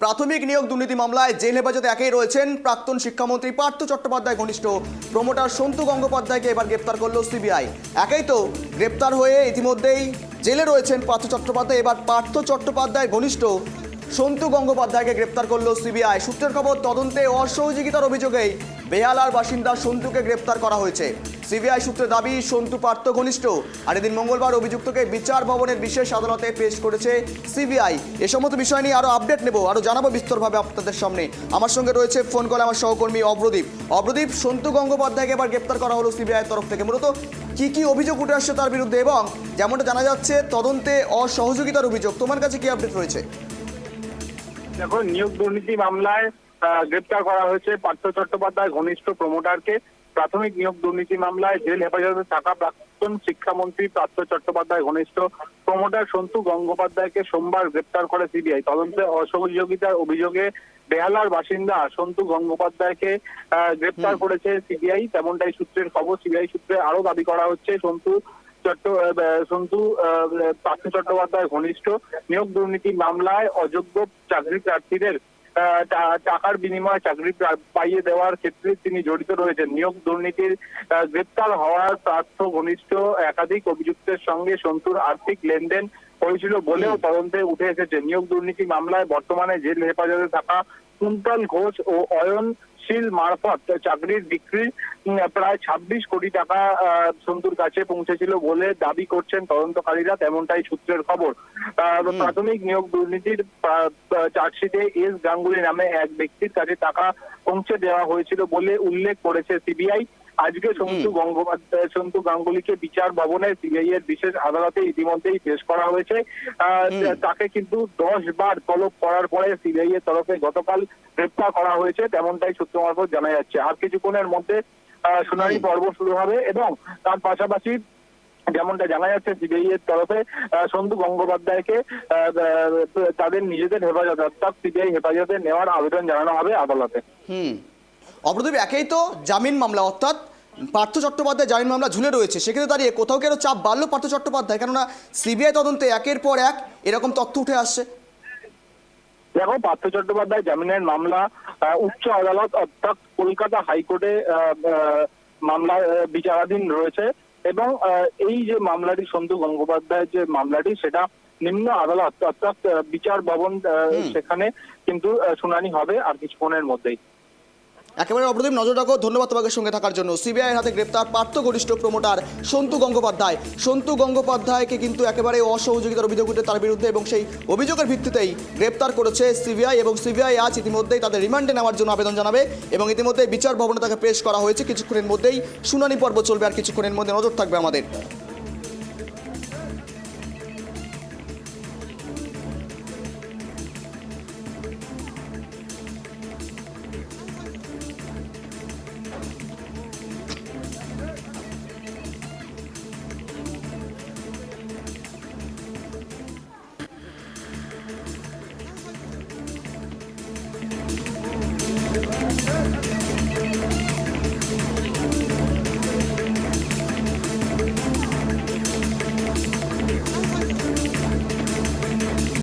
প্রাথমিক নিয়োগ দুর্নীতি মামলায় জেল হেফাজতে একেই রয়েছেন প্রাক্তন শিক্ষামন্ত্রী পার্থ চট্টোপাধ্যায় ঘনিষ্ঠ প্রমোটার সন্তু গঙ্গোপাধ্যায়কে এবার গ্রেপ্তার করল সিবিআই। একেই তো গ্রেপ্তার হয়ে ইতিমধ্যেই জেলে রয়েছেন পার্থ চট্টোপাধ্যায়, এবার পার্থ চট্টোপাধ্যায় ঘনিষ্ঠ সন্তু গঙ্গোপাধ্যায়কে গ্রেপ্তার করল সিবিআই। সূত্রের খবর, তদন্তে অসহযোগিতার অভিযোগেই বেহালার বাসিন্দা সন্তুকে গ্রেপ্তার করা হয়েছে। সিবিআই সূত্রে দাবি, সন্তু পার্থ ঘনিষ্ঠ। আর এদিন মঙ্গলবার অভিযুক্তকে বিচার ভবনের বিশেষ আদালতে পেশ করেছে সিবিআই। এ সমস্ত বিষয় নিয়ে আরও আপডেট নেব, আরও জানাবো বিস্তরভাবে আপনাদের সামনে। আমার সঙ্গে রয়েছে ফোন কলে আমার সহকর্মী অব্রদীপ। সন্তু গঙ্গোপাধ্যায়কে এবার গ্রেপ্তার করা হলো সিবিআইয়ের তরফ থেকে। মূলত কি অভিযোগ উঠে আসছে তার বিরুদ্ধে, এবং যেমনটা জানা যাচ্ছে তদন্তে অসহযোগিতার অভিযোগ, তোমার কাছে কি আপডেট রয়েছে? দেখো, নিয়োগ দুর্নীতি মামলায় গ্রেপ্তার করা হয়েছে পার্থ চট্টোপাধ্যায় ঘনিষ্ঠ প্রমোটারকে। প্রাথমিক নিয়োগ দুর্নীতি মামলায় জেল হেফাজতে থাকা প্রাক্তন শিক্ষামন্ত্রী পার্থ চট্টোপাধ্যায় ঘনিষ্ঠ প্রমোটার সন্তু গঙ্গোপাধ্যায়কে সোমবার গ্রেপ্তার করে সিবিআই। তদন্তে অসহযোগিতার অভিযোগে বেহালার বাসিন্দা সন্তু গঙ্গোপাধ্যায়কে গ্রেপ্তার করেছে সিবিআই, তেমনটাই সূত্রের খবর। সিবিআই সূত্রে আরো দাবি করা হচ্ছে, পার্থ চট্টোপাধ্যায় ঘনিষ্ঠ নিয়োগ দুর্নীতি মামলায় অযোগ্য চাকরি প্রার্থীদের টাকার বিনিময়ে চাকরি পাইয়ে দেওয়ার ক্ষেত্রে তিনি জড়িত রয়েছেন। নিয়োগ দুর্নীতির গ্রেপ্তার হওয়ার পার্থ ঘনিষ্ঠ একাধিক অভিযুক্তের সঙ্গে সন্তুর আর্থিক লেনদেন হয়েছিল বলেও তদন্তে উঠে এসেছে। নিয়োগ দুর্নীতি মামলায় বর্তমানে জেল হেফাজতে থাকা কুন্তল ঘোষ ও অয়নশীল মারফত চাকরির বিক্রির প্রায় 26 কোটি টাকা সন্তুর কাছে পৌঁছেছিল বলে দাবি করছেন তদন্তকারীরা, তেমনটাই সূত্রের খবর। প্রাথমিক নিয়োগ দুর্নীতির চার্জশিটে এস গাঙ্গুলি নামে এক ব্যক্তির কাছে টাকা পৌঁছে দেওয়া হয়েছিল বলে উল্লেখ করেছে সিবিআই। আজকে সন্তু গাঙ্গুলিকে বিচার ভবনে সিবিআই এর বিশেষ আদালতে ইতিমধ্যেই পেশ করা হয়েছে। তাকে কিন্তু 10 বার তলব করার পরে সিবিআই এর তরফে গতকাল গ্রেপ্তার করা হয়েছে, তেমনটাই সূত্র মারফত জানা যাচ্ছে। আর কিছুক্ষণের মধ্যে শুনানি পর্ব শুরু হবে, এবং তার পাশাপাশি যেমনটা জানা যাচ্ছে সিবিআই এর তরফে সন্তু গঙ্গোপাধ্যায়কে তাদের নিজেদের হেফাজতে অর্থাৎ সিবিআই হেফাজতে নেওয়ার আবেদন জানানো হবে আদালতে। অব্রদীপ, একেই তো জামিন মামলা, অর্থাৎ পার্থ চট্টোপাধ্যায় জামিন মামলা ঝুলে রয়েছে। সেক্ষেত্রে দাঁড়িয়ে কোথাও কেন চাপ বাড়লো পার্থ চট্টোপাধ্যায়, কেননা সিবিআই তদন্তে একের পর এক এরকম তথ্য উঠে আসছে। দেখো, পার্থ চট্টোপাধ্যায় জামিনের মামলা উচ্চ আদালত অর্থাৎ কলকাতা হাইকোর্টে মামলা বিচারাধীন রয়েছে, এবং এই যে মামলাটি সন্তু গঙ্গোপাধ্যায়ের যে মামলাটি সেটা নিম্ন আদালত অর্থাৎ বিচার ভবন, সেখানে কিন্তু শুনানি হবে আর কিছুক্ষণের মধ্যেই। একেবারে অব্রদীপ, নজর রাখো। ধন্যবাদ তোমাকে সঙ্গে থাকার জন্য। সিবিআইয়ের হাতে গ্রেপ্তার পার্থ ঘনিষ্ঠ প্রমোটার সন্তু গঙ্গোপাধ্যায়কে কিন্তু একেবারে অসহযোগিতার অভিযোগ উঠে তার বিরুদ্ধে, এবং সেই অভিযোগের ভিত্তিতেই গ্রেপ্তার করেছে সিবিআই, এবং সিবিআই আজ ইতিমধ্যেই তাদের রিমান্ডে নেওয়ার জন্য আবেদন জানাবে, এবং ইতিমধ্যেই বিচার ভবনে তাকে পেশ করা হয়েছে। কিছুক্ষণের মধ্যেই শুনানি পর্ব চলবে, আর কিছুক্ষণের মধ্যে নজর থাকবে আমাদের।